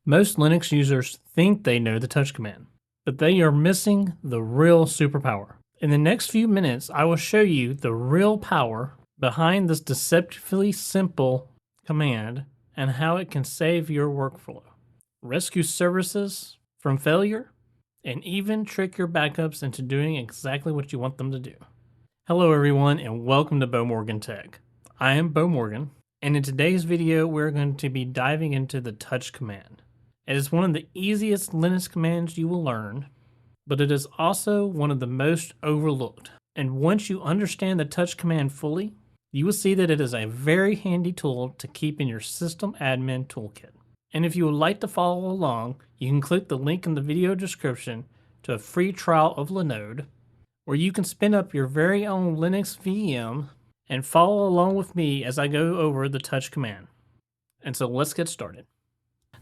Most Linux users think they know the touch command, but they are missing the real superpower. In the next few minutes, I will show you the real power behind this deceptively simple command and how it can save your workflow, rescue services from failure, and even trick your backups into doing exactly what you want them to do. Hello everyone and welcome to Bo Morgan Tech. I am Bo Morgan, and in today's video we're going to be diving into the touch command. It is one of the easiest Linux commands you will learn, but it is also one of the most overlooked. And once you understand the touch command fully, you will see that it is a very handy tool to keep in your system admin toolkit. And if you would like to follow along, you can click the link in the video description to a free trial of Linode, where you can spin up your very own Linux VM and follow along with me as I go over the touch command. And so let's get started.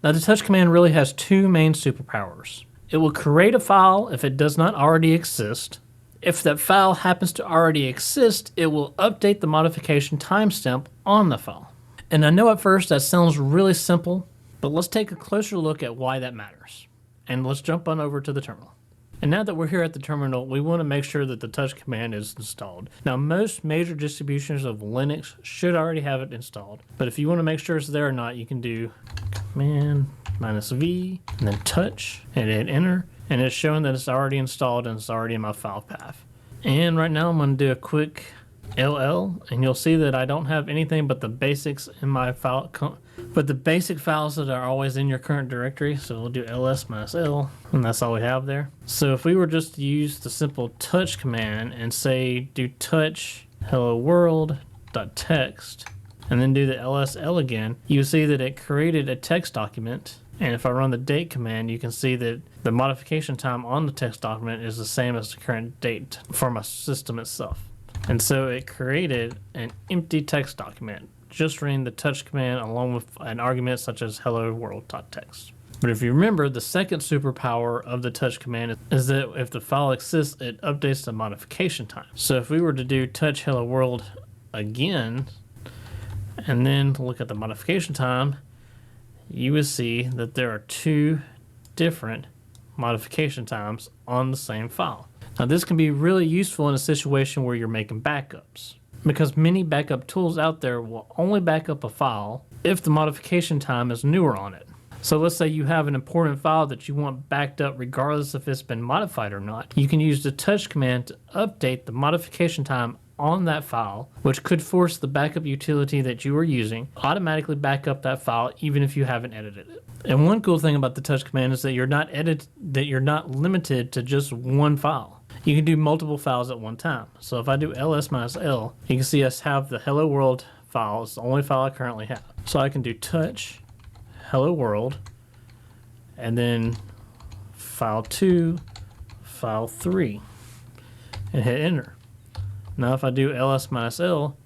Now the touch command really has two main superpowers. It will create a file if it does not already exist. If that file happens to already exist, it will update the modification timestamp on the file. And I know at first that sounds really simple, but let's take a closer look at why that matters. And let's jump on over to the terminal. And now that we're here at the terminal, we want to make sure that the touch command is installed. Now, most major distributions of Linux should already have it installed, but if you want to make sure it's there or not, you can do command -V and then touch and hit enter, and it's showing that it's already installed and it's already in my file path. And right now I'm going to do a quick LL, and you'll see that I don't have anything but the basics in my file, but the basic files that are always in your current directory. So we'll do ls-l, and that's all we have there. So if we were just to use the simple touch command and say do touch hello world.txt and then do the lsl again, you see that it created a text document. And if I run the date command, you can see that the modification time on the text document is the same as the current date for my system itself. And so it created an empty text document, just running the touch command along with an argument such as hello world.txt. But if you remember, the second superpower of the touch command is that if the file exists, it updates the modification time. So if we were to do touch hello world again, and then look at the modification time, you would see that there are two different modification times on the same file. Now this can be really useful in a situation where you're making backups, because many backup tools out there will only back up a file if the modification time is newer on it. So let's say you have an important file that you want backed up regardless if it's been modified or not. You can use the touch command to update the modification time on that file, which could force the backup utility that you are using automatically back up that file even if you haven't edited it. And one cool thing about the touch command is that you're not limited to just one file. You can do multiple files at one time. So if I do ls-l, you can see us have the hello world file. It's the only file I currently have. So I can do touch hello world and then file 2, file 3, and hit enter. Now if I do ls-l,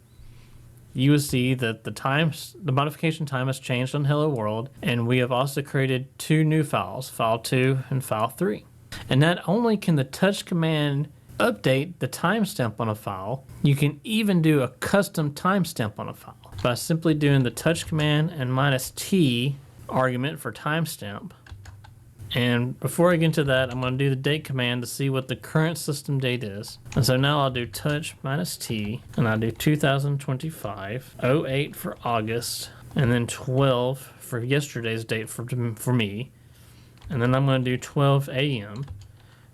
you will see that the modification time has changed on hello world, and we have also created two new files, file 2 and file 3. And not only can the touch command update the timestamp on a file, you can even do a custom timestamp on a file by simply doing the touch command and -t argument for timestamp. And before I get into that, I'm going to do the date command to see what the current system date is. And so now I'll do touch -t, and I'll do 2025, 08 for August, and then 12 for yesterday's date for me. And then I'm going to do 12 a.m.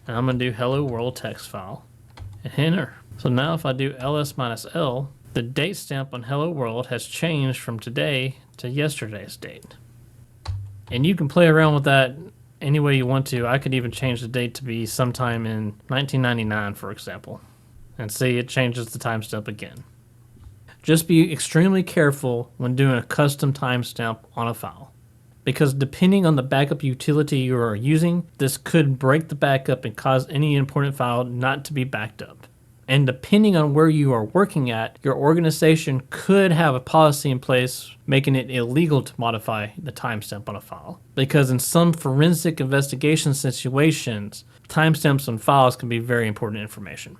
and I'm going to do hello world text file and hit enter. So now if I do ls-l, the date stamp on hello world has changed from today to yesterday's date. And you can play around with that any way you want to. I could even change the date to be sometime in 1999, for example, and see it changes the timestamp again. Just be extremely careful when doing a custom timestamp on a file, because depending on the backup utility you are using, this could break the backup and cause any important file not to be backed up. And depending on where you are working at, your organization could have a policy in place making it illegal to modify the timestamp on a file. Because in some forensic investigation situations, timestamps on files can be very important information.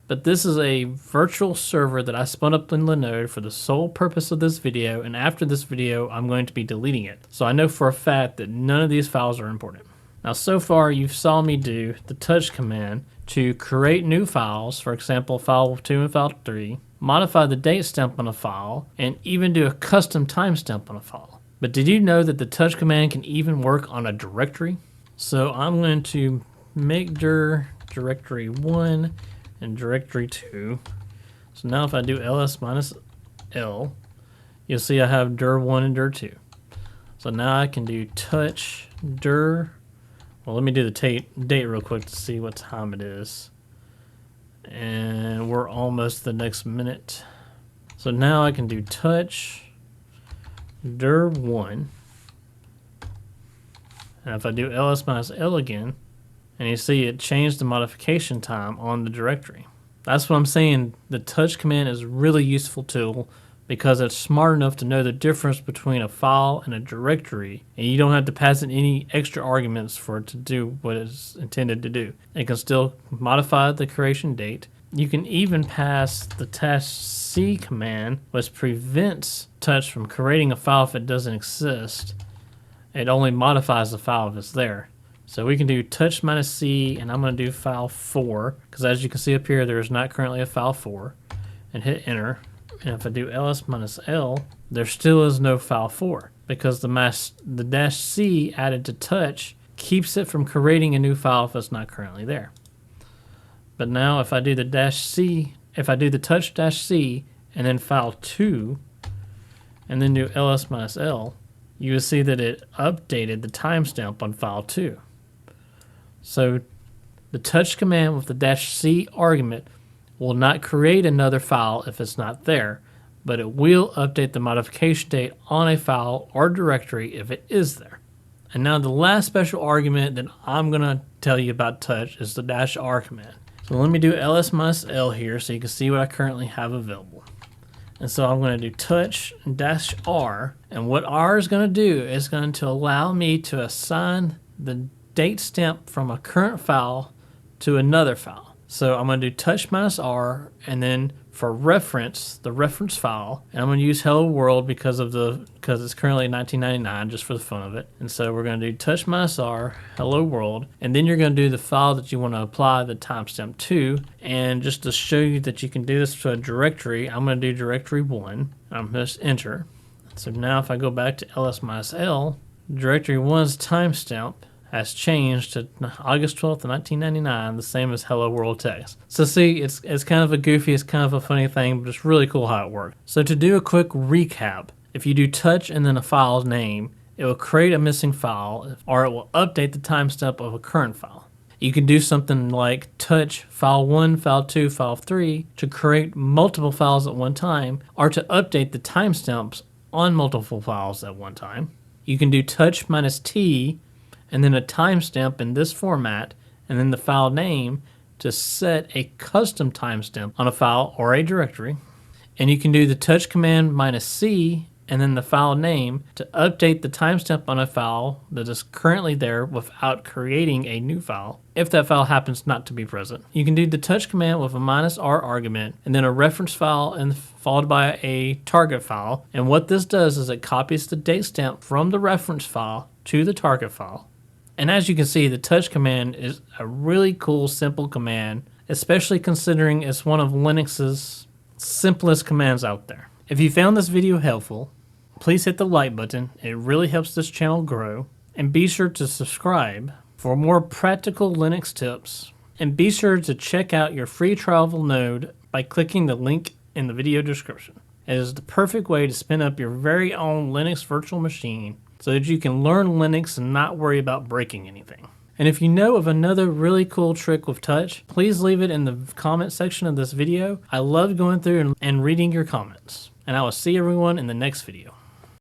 But this is a virtual server that I spun up in Linode for the sole purpose of this video, and after this video, I'm going to be deleting it. So I know for a fact that none of these files are important. Now, so far, you've saw me do the touch command to create new files, for example, file 2 and file 3, modify the date stamp on a file, and even do a custom timestamp on a file. But did you know that the touch command can even work on a directory? So I'm going to make dir directory 1 and directory 2. So now if I do ls minus l, you'll see I have dir 1 and dir 2. So now I can do touch dir. Well, let me do the date real quick to see what time it is. And we're almost the next minute. So now I can do touch dir 1. And if I do ls minus l again, and you see it changed the modification time on the directory. That's what I'm saying. The touch command is a really useful tool because it's smart enough to know the difference between a file and a directory, and you don't have to pass in any extra arguments for it to do what it's intended to do. It can still modify the creation date. You can even pass the -c command, which prevents touch from creating a file if it doesn't exist. It only modifies the file if it's there. So we can do touch -c, and I'm going to do file 4, because as you can see up here, there is not currently a file 4, and hit enter. And if I do ls minus l, there still is no file 4, because the -c added to touch keeps it from creating a new file if it's not currently there. But now if I do the -c, if I do the touch -c, and then file 2, and then do ls minus l, you will see that it updated the timestamp on file 2. So the touch command with the -c argument will not create another file if it's not there, but it will update the modification date on a file or directory if it is there. And now the last special argument that I'm going to tell you about touch is the -r command. So let me do ls minus l here so you can see what I currently have available. And so I'm going to do touch -r, and what r is going to do is going to allow me to assign the date stamp from a current file to another file. So I'm going to do touch -r, and then for reference, the reference file, and I'm going to use hello world because it's currently 1999 just for the fun of it. And so we're going to do touch -r, hello world, and then you're going to do the file that you want to apply the timestamp to. And just to show you that you can do this to a directory, I'm going to do directory 1. I'm going to press enter. So now if I go back to ls minus l, directory 1's timestamp has changed to August 12th, 1999, the same as hello world text. So see, it's kind of a goofy, it's kind of a funny thing, but it's really cool how it works. So to do a quick recap, if you do touch and then a file's name, it will create a missing file, or it will update the timestamp of a current file. You can do something like touch file 1, file 2, file 3 to create multiple files at one time, or to update the timestamps on multiple files at one time. You can do touch -t, and then a timestamp in this format, and then the file name to set a custom timestamp on a file or a directory. And you can do the touch command -c, and then the file name to update the timestamp on a file that is currently there without creating a new file, if that file happens not to be present. You can do the touch command with a -r argument, and then a reference file, and followed by a target file. And what this does is it copies the date stamp from the reference file to the target file. And as you can see, the touch command is a really cool, simple command, especially considering it's one of Linux's simplest commands out there. If you found this video helpful, please hit the like button. It really helps this channel grow. And be sure to subscribe for more practical Linux tips. And be sure to check out your free trial of Linode by clicking the link in the video description. It is the perfect way to spin up your very own Linux virtual machine so that you can learn Linux and not worry about breaking anything. And if you know of another really cool trick with touch, please leave it in the comment section of this video. I love going through and reading your comments. And I will see everyone in the next video.